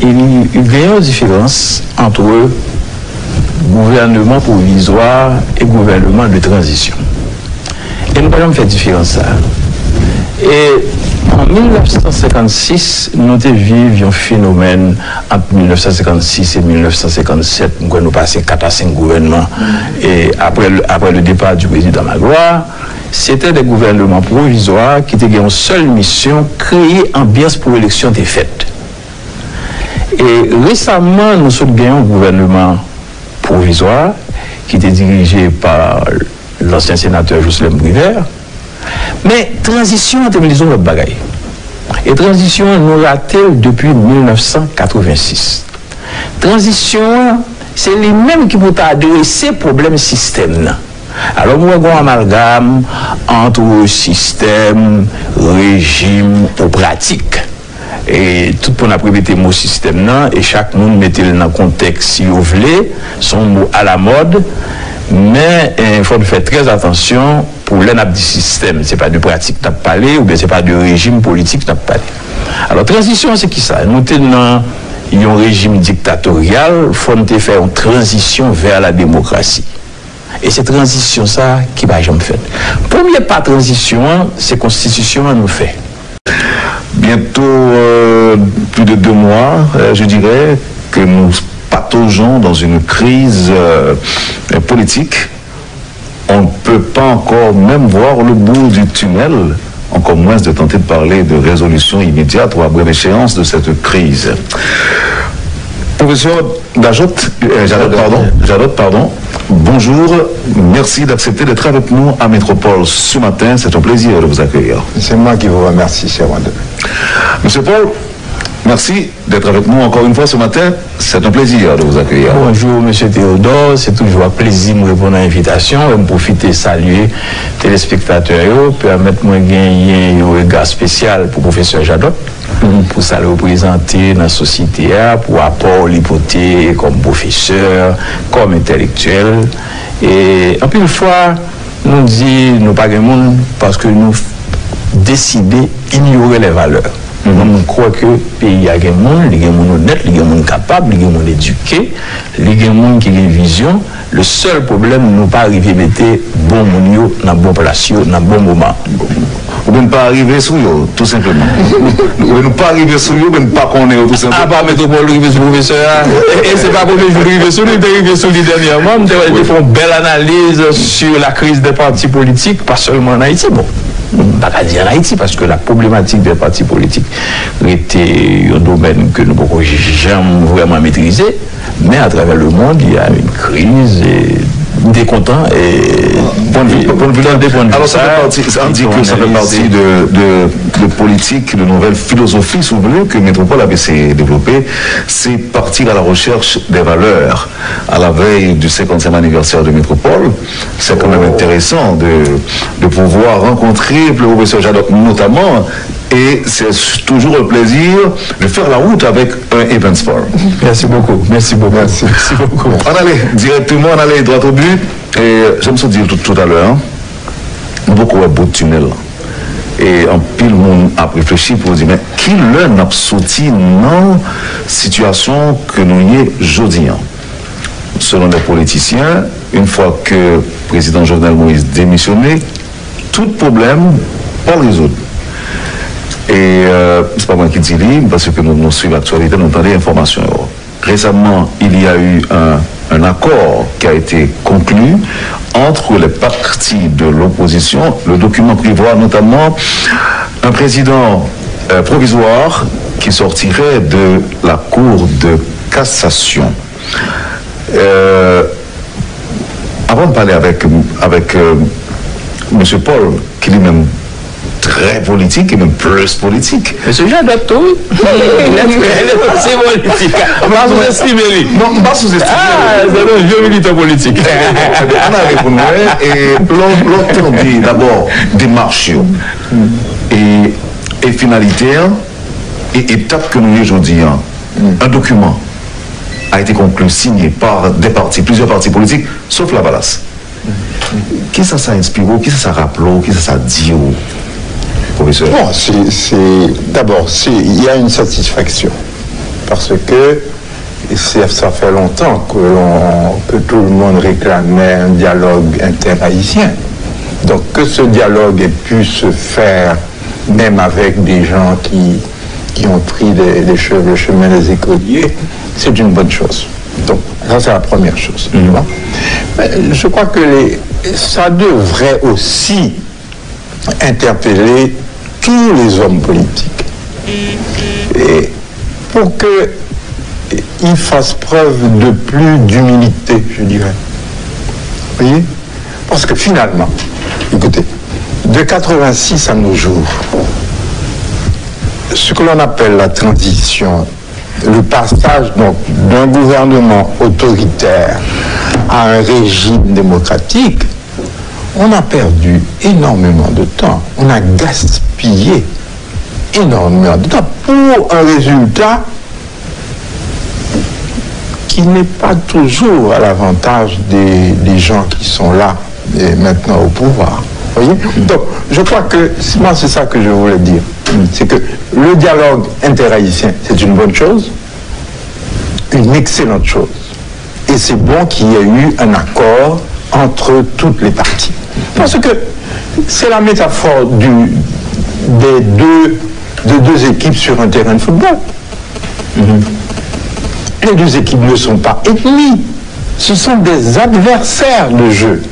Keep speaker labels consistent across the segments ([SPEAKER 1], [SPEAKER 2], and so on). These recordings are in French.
[SPEAKER 1] il y a une différence entre gouvernement provisoire et gouvernement de transition. Et nous allons faire différence ça. Et en 1956, nous vivions un phénomène entre 1956 et 1957, nous avons passé 4 à 5 gouvernements. Et après le départ du président Magloire, c'était des gouvernements provisoires qui avaient une seule mission, créer ambiance pour l'élection des fêtes. Et récemment, nous avons gagné un gouvernement provisoire qui était dirigé par l'ancien sénateur Jocelyn Briver. Mais transition, en termes de notre bagaille. Et transition, nous ratons depuis 1986. Transition, c'est les mêmes qui vont adresser problème système. Alors, nous avons un amalgame entre système, régime ou pratique. Et tout le monde a prévu le mot système, et chaque monde mettait dans le contexte si vous voulez, son mot à la mode. Mais il faut faire très attention pour l'un du système. Ce n'est pas de pratique que parlé, ou bien ce n'est pas de régime politique que parlé. Alors, transition, c'est qui ça? Nous sommes dans un régime dictatorial, il faut faire une transition vers la démocratie. Et c'est transition ça qui va jamais faire. Premier pas transition, c'est la Constitution à nous fait.
[SPEAKER 2] Bientôt plus de 2 mois, je dirais que nous pataugeons dans une crise politique. On ne peut pas encore même voir le bout du tunnel, encore moins de tenter de parler de résolution immédiate ou à brève échéance de cette crise. Professeur Jadot, bonjour, merci d'accepter d'être avec nous à Métropole ce matin, c'est un plaisir de vous accueillir.
[SPEAKER 3] C'est moi qui vous remercie, cher Wanda.
[SPEAKER 2] Monsieur Paul, merci d'être avec nous encore une fois ce matin. C'est un plaisir de vous accueillir.
[SPEAKER 1] Bonjour, monsieur Théodore. C'est toujours un plaisir de répondre à l'invitation. Je vais profiter de saluer les téléspectateurs. Permettez-moi de gagner un regard spécial pour le professeur Jadot, pour ça le représenter dans la société, pour apport l'hypothèse comme professeur, comme intellectuel. Et en plus, une fois, nous disons, nous pas de monde parce que nous décidons d'ignorer les valeurs. Nous croyons que le pays a des gens, il y a des gens honnêtes, il y a des gens capables, il y a des gens éduqués, il y a des gens qui ont une vision. Le seul problème, nous ne pas arriver à mettre bon monde dans bon place, dans bon moment.
[SPEAKER 2] Ou ne pas arriver sur eux, tout simplement. Ou ne pas arriver sur eux, ou ne pas connaître tout simplement.
[SPEAKER 1] Ah, pas Métropole, arriver sur le professeur. Et c'est pas pour que je arrive sur lui, il est arrivé sur lui dernièrement. Ils font une belle analyse sur la crise des partis politiques, pas seulement en Haïti. Bon. Pas dire en Haïti parce que la problématique des partis politiques était un domaine que nous ne pouvons jamais vraiment maîtriser, mais à travers le monde il y a une crise et décontent et
[SPEAKER 2] alors ça fait partie de politique, de nouvelle philosophie, si vous voulez, que Métropole avait développé, c'est partir à la recherche des valeurs à la veille du 50e anniversaire de Métropole. C'est quand même intéressant de pouvoir rencontrer le professeur Jadot notamment. Et c'est toujours un plaisir de faire la route avec un Events Forum.
[SPEAKER 1] Merci beaucoup. Merci beaucoup. Merci beaucoup.
[SPEAKER 2] On allait directement, on allait droit au but. Et je me suis dit tout à l'heure, beaucoup de bout de tunnel. Et en pile, monde a réfléchi pour dire, mais qui l'un n'a sorti dans la situation que nous y est aujourd'hui? Selon les politiciens, une fois que le président Jovenel Moïse démissionné, tout problème pas résoudre. Et c'est pas moi qui dis libre, parce que nous suivons l'actualité, nous entendons des informations. Récemment, il y a eu un accord qui a été conclu entre les partis de l'opposition. Le document prévoit notamment un président provisoire qui sortirait de la Cour de cassation. Avant de parler avec M. Paul, qui lui-même très politique et même plus politique.
[SPEAKER 1] Monsieur Jadot, c'est politique. On va sous-estimer lui.
[SPEAKER 2] Non, on va sous-estimer.
[SPEAKER 1] Ah, c'est un vieux militant politique.
[SPEAKER 2] On a répondu et l'autre dit d'abord démarche et finalité et étape que nous avons aujourd'hui. Un document a été conclu, signé par des partis, plusieurs partis politiques, sauf la Valace. Qui ça inspire, qui ça rappelle, qui ça dit? Professeur.
[SPEAKER 3] Bon, d'abord, il y a une satisfaction. parce que ça fait longtemps que tout le monde réclamait un dialogue interhaïtien. Donc que ce dialogue ait pu se faire même avec des gens qui ont pris le chemin des écoliers, c'est une bonne chose. Donc ça c'est la première chose. Mais je crois que ça devrait aussi interpeller tous les hommes politiques. Et pour qu'ils fassent preuve de plus d'humilité, je dirais. Vous voyez? Parce que finalement, écoutez, de 86 à nos jours, ce que l'on appelle la transition, le passage donc d'un gouvernement autoritaire à un régime démocratique, on a perdu énormément de temps, on a gaspillé énormément de temps pour un résultat qui n'est pas toujours à l'avantage des gens qui sont là et maintenant au pouvoir. Voyez? Donc, je crois que moi c'est ça que je voulais dire. C'est que le dialogue interhaïtien, c'est une bonne chose, une excellente chose. Et c'est bon qu'il y ait eu un accord entre toutes les parties. Parce que c'est la métaphore de deux équipes sur un terrain de football. Les deux équipes ne sont pas ennemies, ce sont des adversaires de jeu.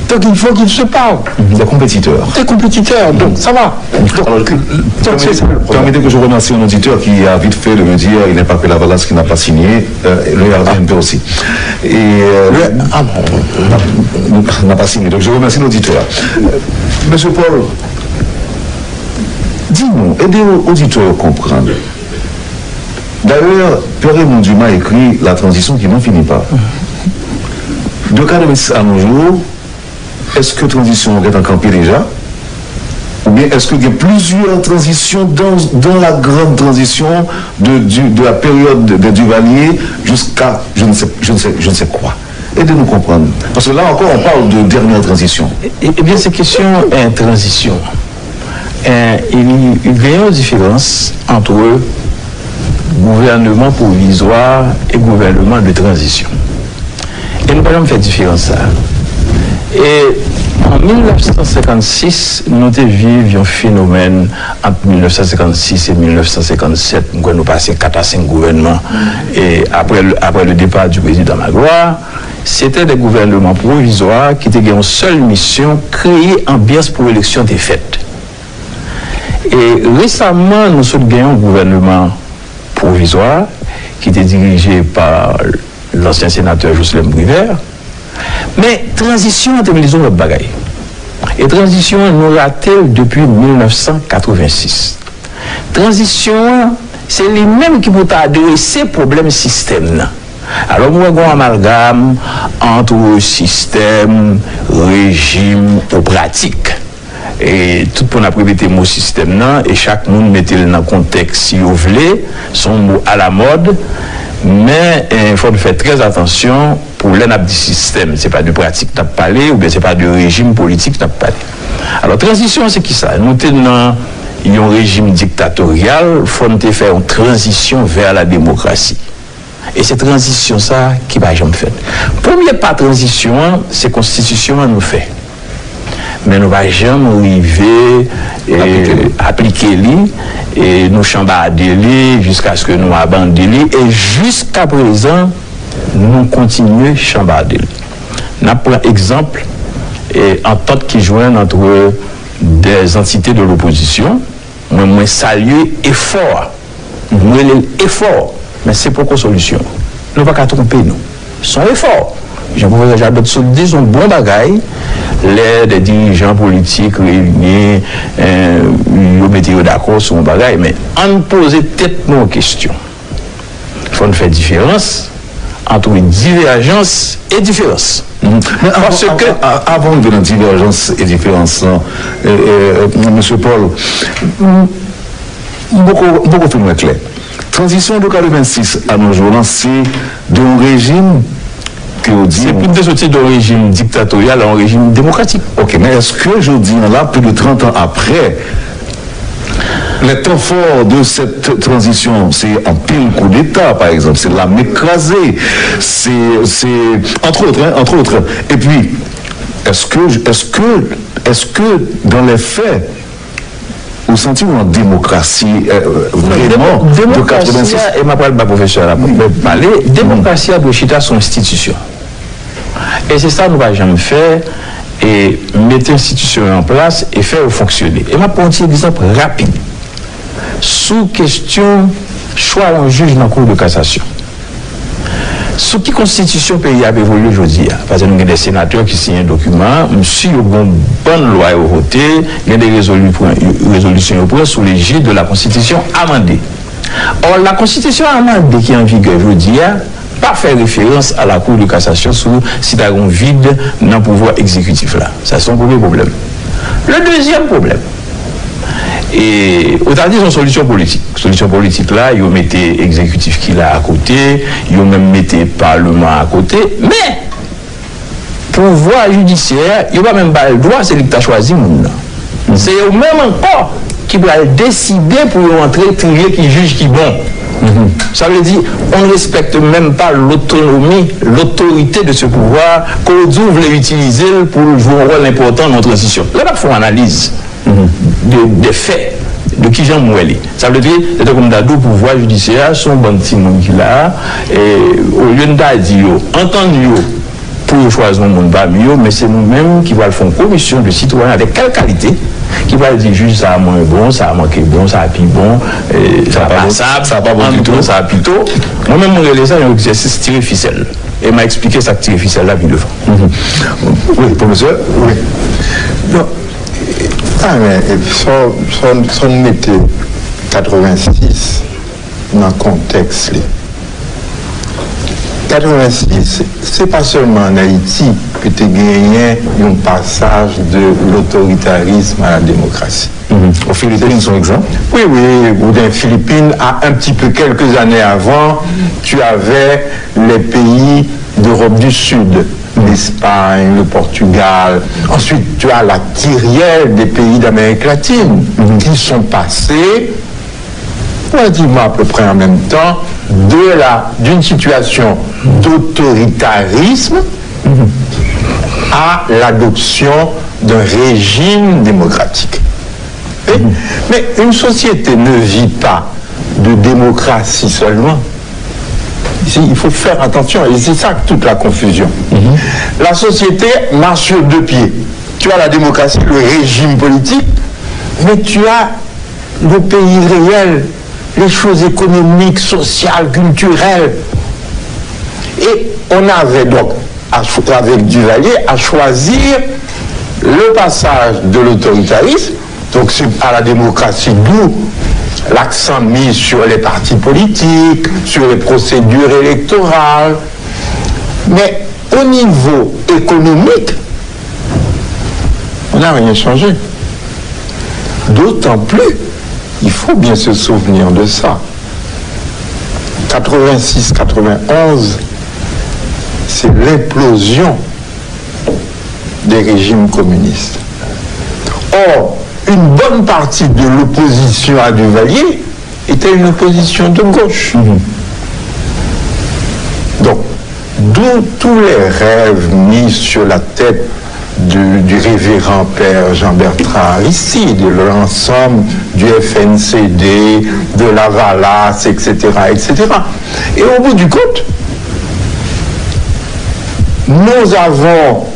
[SPEAKER 3] Donc il faut qu'ils se parlent.
[SPEAKER 2] Des compétiteurs.
[SPEAKER 3] Des compétiteurs, donc ça va.
[SPEAKER 2] Permettez que je remercie un auditeur qui a vite fait de me dire il n'est pas que la Valence qui n'a pas signé, le RDNP aussi. Et n'a pas signé. Donc je remercie l'auditeur. Monsieur Paul, dis-nous, aidez l'auditeur à comprendre. D'ailleurs, Pierre-Raymond Dumas a écrit La transition qui n'en finit pas. De 86 à nos jours, est-ce que transition est encampée déjà? Ou bien est-ce qu'il y a plusieurs transitions dans la grande transition de la période des Duvalier jusqu'à je ne sais quoi? Aidez-nous comprendre. Parce que là encore, on parle de dernière transition.
[SPEAKER 1] Eh bien, ces questions en transition. Il y a une différence entre gouvernement provisoire et gouvernement de transition. Et nous allons faire différence ça. Et en 1956, nous vivions un phénomène entre 1956 et 1957, où nous passons 4 à 5 gouvernements. Et après le départ du président Magloire, c'était des gouvernements provisoires qui avaient une seule mission, créer ambiance pour l'élection des fêtes. Et récemment, nous avons gagné un gouvernement provisoire qui était dirigé par l'ancien sénateur Jocelyn Brivert. Mais transition en termes de bagaille. Et transition nous raté depuis 1986. Transition, c'est les mêmes qui peuvent adresser problème système. Alors, nous avons un amalgame entre système, régime ou pratique. Et tout le monde a répété le mot système, et chaque monde mettait dans le contexte si vous voulez, son mot à la mode. Mais il faut faire très attention pour l'un du système. Ce n'est pas de pratique que parlé, ou bien ce n'est pas de régime politique que parlé. Alors, transition, c'est qui ça? Nous sommes dans un régime dictatorial, il faut faire une transition vers la démocratie. Et cette transition, ça, qui va jamais faire. Premier pas de transition, c'est la Constitution nous fait. Mais nous ne va jamais arriver à appliquer lui et nous chambarder jusqu'à ce que nous abandonnions. Et jusqu'à présent, nous continuons à chambarder. Nous prenons exemple en tant qui joignent entre des entités de l'opposition. Moi, saluer effort. Moi, l'effort. Mais c'est pour quoi solution? Nous ne pouvons pas tromper nous. Son effort. Jean-Professeur Jabet dit son bon bagaille, les dirigeants politiques réunis, ils mettent d'accord sur un bagaille, mais on pose tête nos questions. Il faut faire différence entre divergence et différence.
[SPEAKER 2] Parce que avant de la divergence et différence, M. Paul, beaucoup plus clair. Transition de 86 à nos jours, c'est d'un régime
[SPEAKER 1] c'est plus de sortir d'un régime dictatorial à un régime démocratique.
[SPEAKER 2] Ok, mais est-ce que je dis là, plus de 30 ans après, Les temps forts de cette transition, c'est un pile coup d'État, par exemple, c'est l'âme écrasée, c'est entre autres. Et puis, est-ce que dans les faits, vous sentez en démocratie vraiment de 86?
[SPEAKER 1] Et ma parole, professeur, parler, démocratie à Bochita, son institution. Et c'est ça que nous n'avons jamais fait, et mettre l'institution en place et faire fonctionner. Et ma prendre un exemple rapide. Sous question, choix un juge dans la Cour de cassation. Sous qui constitution pays a évolué aujourd'hui? Parce que nous avons des sénateurs qui signent un document, si il y a une bonne loi à voter, il y a des résolutions sous l'égide de la constitution amendée. Or, la constitution amendée qui est en vigueur aujourd'hui, pas faire référence à la Cour de cassation sous si tu as un vide dans le pouvoir exécutif là. Ça, c'est son premier problème. Le deuxième problème, et autant dire une solution politique. Solution politique là, ils mettent exécutif qui là à côté, ils même mettent parlement à côté, mais pouvoir judiciaire, il va même pas le droit, c'est lui qui a choisi monde. C'est eux même encore qui va décider pour rentrer, trier qui juge qui bon. Ça veut dire on ne respecte même pas l'autonomie, l'autorité de ce pouvoir qu'Oudou voulait utiliser pour jouer un rôle important dans notre transition. Là, il faut une analyse des faits, de qui Jean Moueli. Ça veut dire que comme d'adou pouvoir judiciaire, son bon petit monde qui là, et au lieu de dire, entendu pour choisir un monde pas mieux, mais c'est nous-mêmes qui va faire une commission de citoyens avec quelle qualité qui va dire juge ça a moins bon, ça a manqué bon, ça a pis bon, ça a pas ça a pas bon du tout, ça a plutôt. Moi-même, mon relais, c'est un exercice tirer ficelle. Et m'a expliqué ça que tirer ficelle là, puis devant.
[SPEAKER 2] Oui, professeur?
[SPEAKER 3] Oui. Non. Ah, mais son mettait 86 dans le contexte. 86, c'est pas seulement en Haïti que tu as gagné un passage de l'autoritarisme à la démocratie.
[SPEAKER 2] Aux Philippines, son exemple?
[SPEAKER 3] Oui, ou dans les Philippines, un petit peu quelques années avant, tu avais les pays d'Europe du Sud, l'Espagne, le Portugal. Ensuite, tu as la kyrielle des pays d'Amérique latine qui sont passés, relativement à peu près en même temps, d'une situation d'autoritarisme à l'adoption d'un régime démocratique. Mais une société ne vit pas de démocratie seulement. Ici, il faut faire attention, et c'est ça toute la confusion. La société marche sur deux pieds. Tu as la démocratie, le régime politique, mais tu as le pays réel, les choses économiques, sociales, culturelles. Et on avait donc, avec Duvalier, à choisir le passage de l'autoritarisme, donc c'est à la démocratie, d'où l'accent mis sur les partis politiques, sur les procédures électorales. Mais au niveau économique, on n'a rien changé. D'autant plus, il faut bien se souvenir de ça. 86-91, c'est l'implosion des régimes communistes. Or, une bonne partie de l'opposition à Duvalier était une opposition de gauche. Donc, d'où tous les rêves mis sur la tête du révérend père Jean-Bertrand Aristide, de l'ensemble du FNCD, de la Valace, etc., etc. Et au bout du compte, nous avons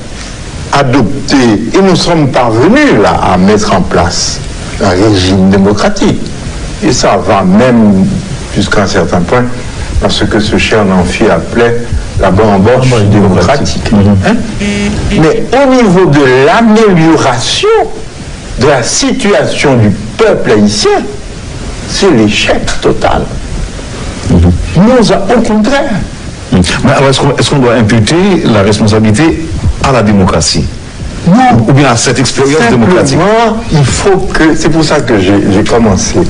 [SPEAKER 3] adopté et nous sommes parvenus là à mettre en place un régime démocratique. Et ça va même jusqu'à un certain point dans ce que ce cher Nanfi appelait la bamboche démocratique. Mais au niveau de l'amélioration de la situation du peuple haïtien, c'est l'échec total. Au contraire.
[SPEAKER 2] Mais alors, est-ce qu'on doit imputer la responsabilité à la démocratie?
[SPEAKER 3] Non.
[SPEAKER 2] Ou bien à cette expérience démocratique?
[SPEAKER 3] Il faut que... C'est pour ça que j'ai commencé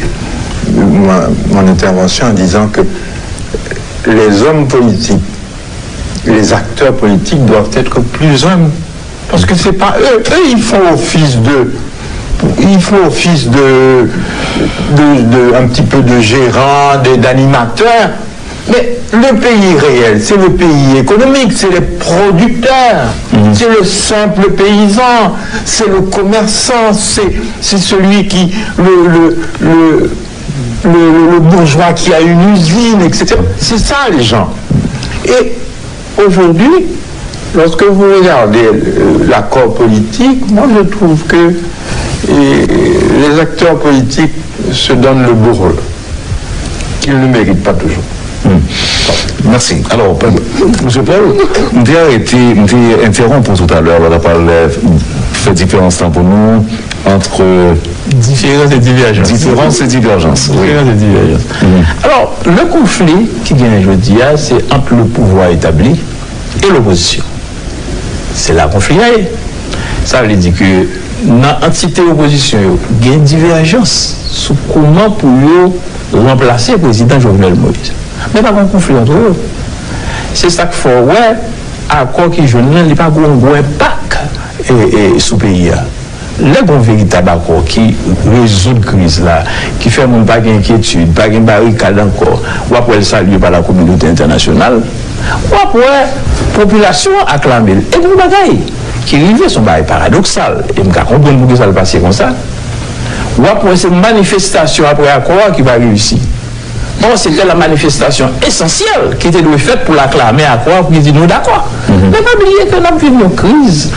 [SPEAKER 3] mon intervention en disant que les hommes politiques, les acteurs politiques doivent être plus humbles. Parce que c'est pas eux. Eux, ils font office il faut office un petit peu de gérant, d'animateur. Mais le pays réel, c'est le pays économique, c'est les producteurs, c'est le simple paysan, c'est le commerçant, c'est celui qui, le bourgeois qui a une usine, etc. C'est ça les gens. Et aujourd'hui, lorsque vous regardez l'accord politique, moi je trouve que les acteurs politiques se donnent le beau rôle. Ils ne le méritent pas toujours.
[SPEAKER 2] Merci. Alors, M. Paul, j'ai interrompu tout à l'heure, on a fait différence pour nous entre
[SPEAKER 1] différence et divergence.
[SPEAKER 2] Différence et divergence.
[SPEAKER 1] Oui. Et divergence. Alors, le conflit qui vient aujourd'hui, c'est entre le pouvoir établi et l'opposition. C'est là qu'on conflit. Ça veut dire que dans l'entité opposition, il y a une divergence sur comment pour remplacer le président Jovenel Moïse. Mais pas un conflit entre eux. C'est ça qu'il faut, ouais, accord qui Jovenel n'est pas un gros impact sous le pays. Le bon véritable accord qui résout la crise là, qui fait mon pas d'inquiétude, pas de barricade encore, ou après le salué par la communauté internationale, ou après la population acclamée. Et vous bagaille qui arrive son bail paradoxal. Et je comprends pourquoi ça va passer comme ça. Ou après cette manifestation après accord qui va réussir. Bon, c'était la manifestation essentielle qui était faite pour l'acclamer à quoi, pour dire nous d'accord. Mais pas oublier que nous avons une crise,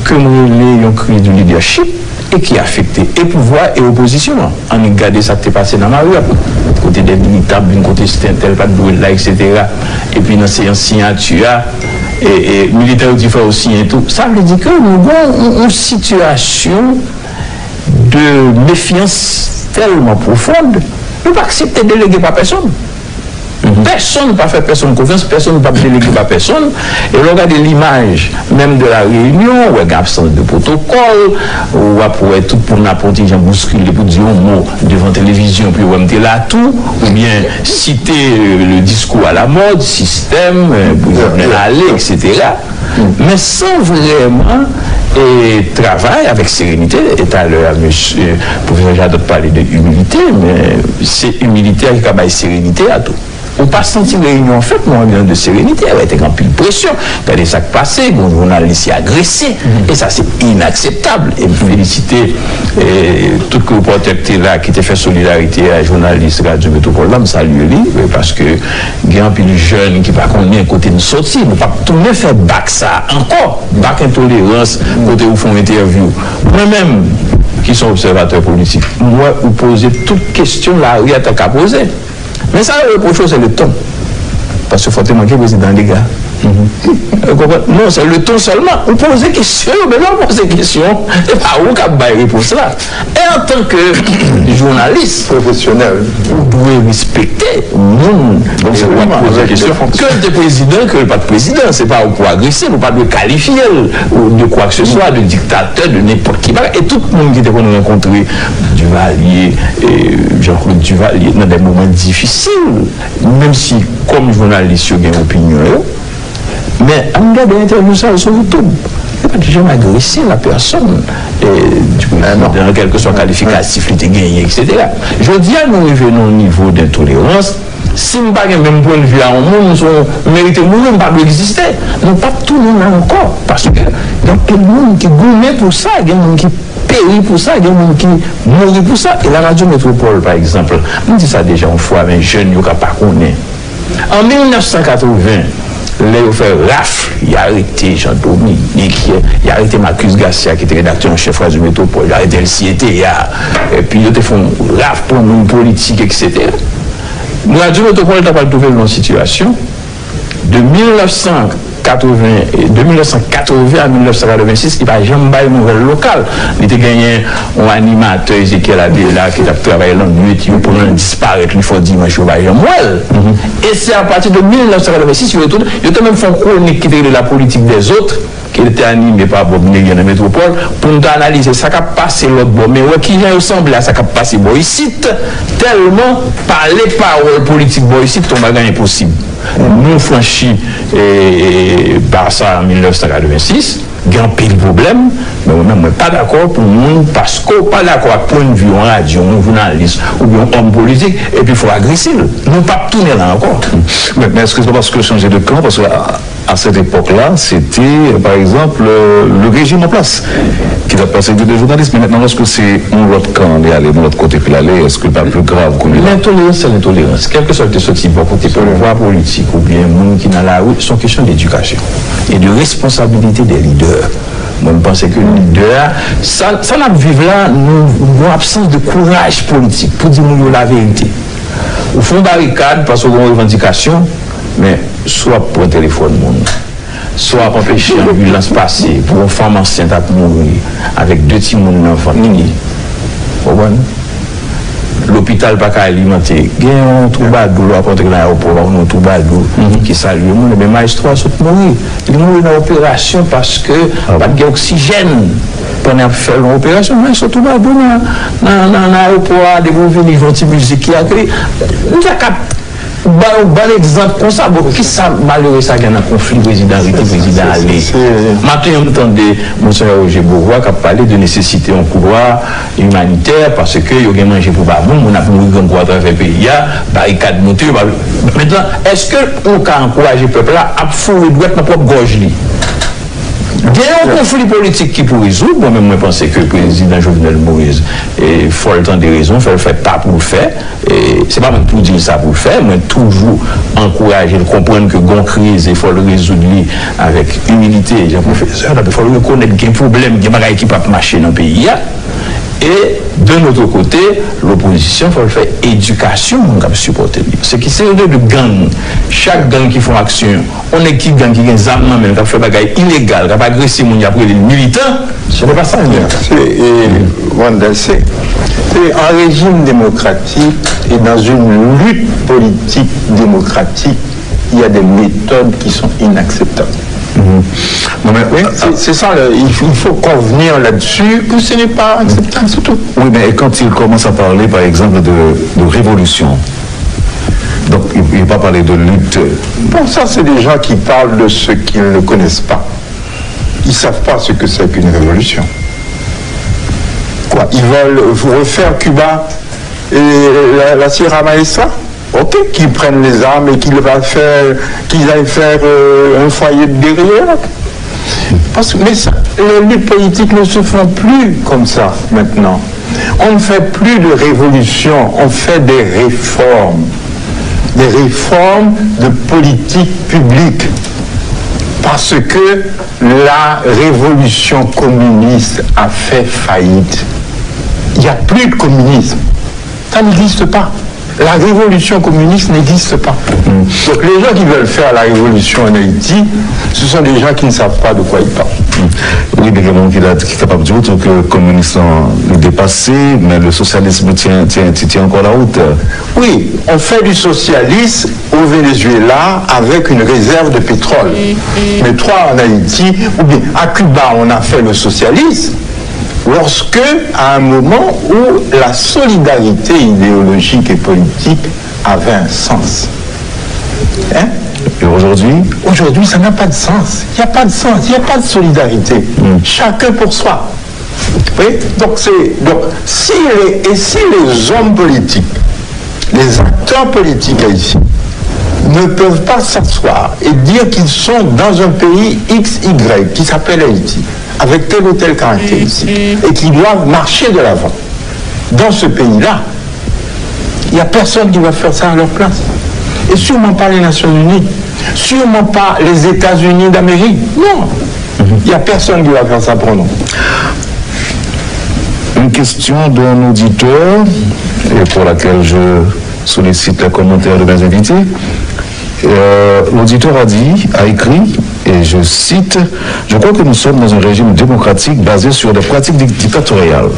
[SPEAKER 1] que nous avons une crise du leadership et qui a affecté et pouvoir et opposition. On a regardé ça qui est passé dans ma rue, côté des militants, d'un côté c'était un tel, pas de bruit là, etc. Et puis dans ces signatures, et militaires différents aussi et tout. Ça veut dire que nous avons une situation de méfiance tellement profonde. Ne pas accepter de déléguer par personne. Personne ne peut faire personne confiance, personne ne peut déléguer par personne. Et on regarde l'image même de la réunion, où il y a absence de protocole, où après tout pour n'importe qui bousculer pour dire un mot devant la télévision, puis on est là tout, ou bien citer le discours à la mode, système, aller, etc. Mais sans vraiment travail avec sérénité. Et tout à l'heure, monsieur le professeur Jadot parlait de humilité, mais c'est humilité qui a sérénité à tout. On pas senti réunion en fait, moi, de sérénité, elle a été en pile pression. Regardez ça qui passait, mon journaliste est agressé, et ça c'est inacceptable. Et féliciter tout le reporter qui était là, qui était fait solidarité à journaliste Radio Métropole, là, me salue lui, parce que il y a un pile jeune qui va connaître côté de sortie, nous pas tout le monde faire back ça encore, back intolérance, côté où font interview. Moi-même, qui sont observateurs politiques, moi, vous posez toute question là, il y a qu'à poser. Mais ça, le chose, c'est le ton. Parce qu'il faut te manquer président des gars. Non, c'est le ton seulement. On pose des questions, mais non, on pose des questions. Et pas où qu'on va répondre cela. Et en tant que journaliste professionnel, vous devez respecter le monde. Donc, c'est pas poser des questions. Que des présidents, que pas de président. C'est pas pour agresser, ou pas de qualifier de quoi que ce soit, de dictateur, de n'importe qui. Et tout le monde qui était rencontré, Duvalier, Jean-Claude Duvalier, dans des moments difficiles, même si, comme journaliste, il y a une opinion. Mais on doit bien interviewer ça sur YouTube. Il n'y a pas de jamais agressé la personne. Dans quel que soit qualificatif, il était gagné, etc. Je dis à nous revenons au niveau d'intolérance. Si nous n'avons pas même point de vue à un monde, nous méritons nous ne pas exister. Nous pas tout le monde encore. Parce que il y a des gens qui gourmet pour ça, il y a des gens qui périt pour ça, il y a des gens qui mourent pour ça. Et la radio Métropole, par exemple, on dit ça déjà une fois, mais jeunes, ils ne pas connaître. En 1980, il a fait rafle, il a arrêté Jean-Dominique, il a arrêté Marcus Garcia qui était rédacteur en chef Radio Métropole, il a arrêté LCT, et puis il a fait un rafle pour une politique, etc. Radio Métropole n'a pas trouvé une situation de 1980 à 1986, il n'y a jamais eu une nouvelle locale. Il a gagné un animateur Ezekiel Abela qui a travaillé dans la nuit, pour disparaître, il faut dimanche au Bajan Mouel. Et c'est à partir de 1986, il a même fait une chronique qui était de la politique des autres, qui était animé par Bob Néguien de Métropole, pour nous analyser ça qui a passé l'autre bon, mais qui ressemble à ça qui a passé Boïcite, tellement par les paroles politiques Boïcite, ton bagage impossible. Nous franchis par ça en 1986, il y a un pile problème, mais moi-même, je ne suis pas d'accord pour le monde parce qu'on n'est pas d'accord avec point de vue en radio, un journaliste ou bien un homme politique, et puis il faut agresser. Nous ne pas tourner là encore.
[SPEAKER 2] Mais est-ce que c'est parce que changer de camp? Parce qu'à cette époque-là, c'était, par exemple, le régime en place qui a persécuté des journalistes. Mais maintenant, lorsque c'est un autre camp, aller de l'autre côté que l'aller, est-ce que c'est pas plus grave qu'on est là?
[SPEAKER 1] L'intolérance, c'est l'intolérance. Quel que soit ce type de côté pouvoir politique ou bien monde qui est dans la rue, c'est une question d'éducation et de responsabilité des leaders. Moi, je pense que le leader, ça n'a vivre là, nous avons absence de courage politique pour dire nous la vérité. Au fond, barricade, parce qu'on a une revendication, mais soit pour un téléphone, soit pour empêcher l'ambulance passer, pour une femme enceinte à mourir, avec 2 petits enfants. L'hôpital pas qu'à alimenter. Il y a un troubadour à porter dans l'aéroport, un troubadour qui salue le monde, mais maestro a mourir. Il mourit dans l'opération parce que pas d'oxygène. Pendant faire l'opération, mais ce troubadour dans l'aéroport, des mouvements, ils vont de musique qui a créé. Nous avons bon exemple comme ça, qui ça malheureux ça gagne un conflit président allé. Maintenant on entendait monsieur Roger Bourgois qui a parlé de nécessité en couloir humanitaire parce que il y a mangé pour pas bon, on a pour grand quoi travers pays barricade montée. Maintenant est-ce que on peut encourager le peuple là à fourrer droite dans propre gorge li? Il y a un conflit politique qui peut résoudre. Moi-même, je pense que le président Jovenel Moïse, il faut le temps des raisons, il faut le faire pas pour le faire. Ce n'est pas même pour dire ça pour le faire, mais toujours encourager, comprendre que une crise, il faut le résoudre avec humilité. J'ai un professeur, il faut reconnaître qu'il y a un problème, qu'il y a des qui ne peuvent pas marcher dans le pays. Et de notre côté, l'opposition, il faut le faire éducation, on va supporter. Ce qui c'est de gang. Chaque gang qui font action, on est qui gang qui a des armes, mais qui fait des choses illégales, qui a agressé après les militants, ce n'est pas ça.
[SPEAKER 3] C'est un régime démocratique et dans une lutte politique démocratique, il y a des méthodes qui sont inacceptables.
[SPEAKER 2] Non, mais,
[SPEAKER 3] oui, c'est ça, il faut convenir là-dessus que ce n'est pas acceptable, c'est tout.
[SPEAKER 2] Oui, mais quand il commence à parler, par exemple, de révolution, donc il ne va pas parler de lutte.
[SPEAKER 3] Bon, ça, c'est des gens qui parlent de ce qu'ils ne connaissent pas. Ils ne savent pas ce que c'est qu'une révolution. Quoi, ils veulent refaire Cuba et la Sierra Maestra? Ok, qu'ils prennent les armes et qu'ils aillent faire un foyer de guerrière. Mais les luttes politiques ne se font plus comme ça maintenant. On ne fait plus de révolution, on fait des réformes. Des réformes de politique publique. Parce que la révolution communiste a fait faillite. Il n'y a plus de communisme. Ça n'existe pas. La révolution communiste n'existe pas. Donc les gens qui veulent faire la révolution en Haïti, ce sont des gens qui ne savent pas de quoi ils parlent.
[SPEAKER 2] Oui, mais il y a des gens qui sont capables de dire que le communisme est dépassé, mais le socialisme tient encore la route.
[SPEAKER 3] Oui, on fait du socialisme au Venezuela avec une réserve de pétrole. Mais toi en Haïti, ou bien à Cuba, on a fait le socialisme. Lorsque, à un moment où la solidarité idéologique et politique avait un sens. Hein?
[SPEAKER 2] Et aujourd'hui?
[SPEAKER 3] Aujourd'hui, ça n'a pas de sens. Il n'y a pas de sens, il n'y a pas de solidarité. Chacun pour soi. Oui? Donc, si les hommes politiques, les acteurs politiques haïtiens, ne peuvent pas s'asseoir et dire qu'ils sont dans un pays XY qui s'appelle Haïti, avec telle ou telle caractéristique, et qui doivent marcher de l'avant. Dans ce pays-là, il n'y a personne qui va faire ça à leur place. Et sûrement pas les Nations Unies, sûrement pas les États-Unis d'Amérique. Non, il n'y a personne qui va faire ça pour nous.
[SPEAKER 2] Une question d'un auditeur, et pour laquelle je sollicite les commentaires de mes invités. L'auditeur a écrit, et je cite, « Je crois que nous sommes dans un régime démocratique basé sur des pratiques dictatoriales. »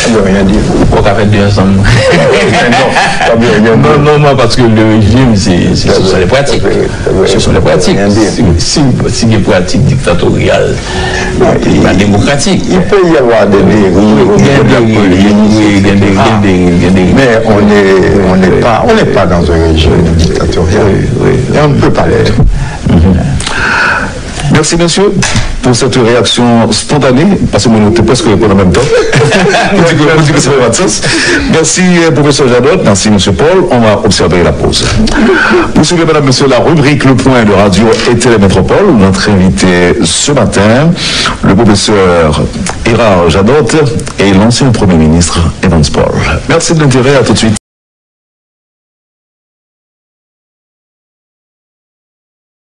[SPEAKER 3] Ça ne veut rien dire.
[SPEAKER 1] On va faire deux ensemble. Non, parce que le régime, ce sont les pratiques. Ce sont les pratiques. Si les pratiques dictatoriales, pas démocratiques.
[SPEAKER 3] Il peut y avoir des dérives, mais on n'est pas dans un régime dictatorial. Et on ne peut pas l'être.
[SPEAKER 2] Merci, monsieur, pour cette réaction spontanée, parce que nous était presque répondre en même temps. Vous dites que ça fait pas de sens. Merci, professeur Jadot. Merci, monsieur Paul. On va observer la pause. Vous suivez, mesdames, messieurs, la rubrique Le Point de Radio et Télémétropole. Notre invité ce matin, le professeur Hérard Jadot et l'ancien Premier ministre Evans Paul. Merci de l'intérêt. À tout de suite.